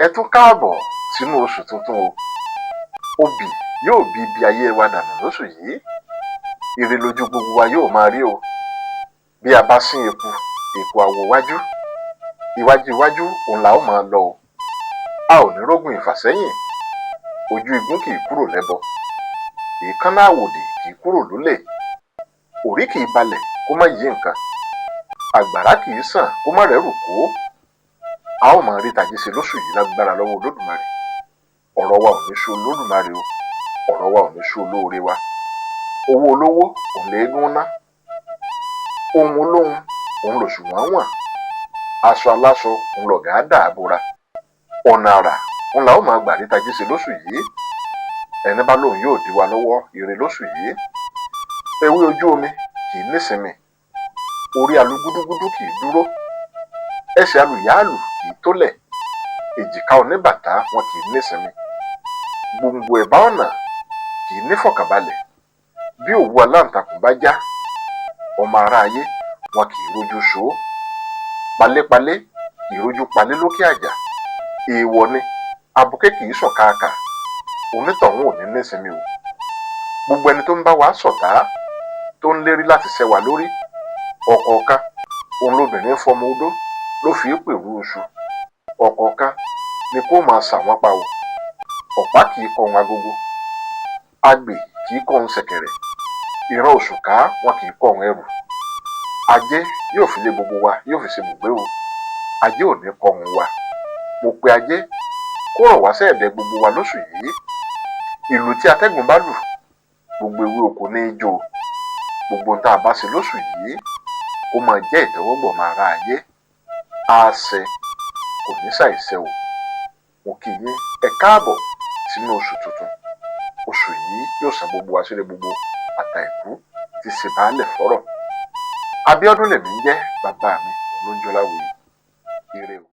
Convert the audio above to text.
ẹ tún káàbọ̀ sínú oṣù tuntun o. Obì yóò bí ibi ayé wa dànù lóṣù yìí. Ire lójú gbogbo wa yóò máa rí o. Bí a bá sín eku, eku awo wájú. Iwájú iwájú òun la ó máa lọ o. A ò ní rógun ìfàsẹ́yìn. Ojú igun kì í kúrò lẹ́bọ. Èékánná àwòdì kì í kúrò lólè. Orí kì í balẹ̀ kó má yí nǹkan. Àgbàrá kì í sàn kó má rẹ́rù kó. A ó máa rí tajé ṣe lóṣù yìí lágbára lọ́wọ́ Olódùmarè. Ọ̀rọ̀ wa ò ní sú Olódùmarè o. Ọ̀rọ̀ wa ò ní sú olóore wa. Owó olówó òun léégún ná. Ohun olóhun òun lòṣùwọ̀n wọ̀n. Aṣọ aláṣọ òun lọ̀gá dà á bora. Ọ̀nà àrà òun la ó máa gbà rí tajé ṣe lóṣù yìí. Ẹni bá lóun yóò dí wa lọ́wọ́ ire lóṣù yìí. Ewé ojú omi kì í nísinmi. Orí alúgúdúgúdú kì í dúró. Ẹsẹ̀ alùyáàlù kì í tólẹ̀. Èjìká oníbàtà wọn kì í nísinmi. Gbòǹgbò ẹ̀bá ọ̀nà kì í nífọ̀kànbalẹ̀. Bí òwú aláǹtakùn bá já, ọmọ aráyé wọn kì í rójú ṣó. Palépalé kì í rójú palé lókè àjà. Èèwọ̀ ni abuké kì í sọ̀kaakà. Onítọ̀hún ò ní nísinmi o. Gbogbo ẹni tó ń bá wa ṣọ̀tá tó ń lérí láti ṣẹ́ wa lórí, ọ̀kọ̀ọ̀kan òun lobìnrin fọmọ odó ló fi í pèrú oṣù. Ọ̀kọ̀ọ̀kan ni kó máa ṣà wọ́n pa o. Ọ̀pá kì í kọhun agogo. Agbè kì í kọhun ṣẹ̀kẹ̀rẹ̀. Ìran òṣùká wọn kì í kọhun ẹrù. Ajé yóò fi lé gbogbo wa yóò fi ṣe bùgbé o. Ajé ò ní kọhun wa. Mo pe ajé kó rọ̀ wá sẹ́ẹ̀dẹ̀ gbogbo wa lóṣù yìí. Ìlù tí atẹ́gùn bá lù, gbogbo ewé oko ní í jó. Gbogbo ohun tá a bá ṣe lóṣù yìí kó máa jẹ́ ìtẹ́wọ́gbà ọmọ ará ayé. Á ṣẹ kò ní ṣàìṣẹ o. Mo kí yín ẹ káàbọ̀ sínú oṣù tuntun. Oṣù yìí yóò san gbogbo wa síre gbogbo àtàìkú ti ṣe baálẹ̀ fọ́rọ̀. Abíọ́dún lèmi ń jẹ́, bàbá mi òun ló ń jọláwòye. Ire o.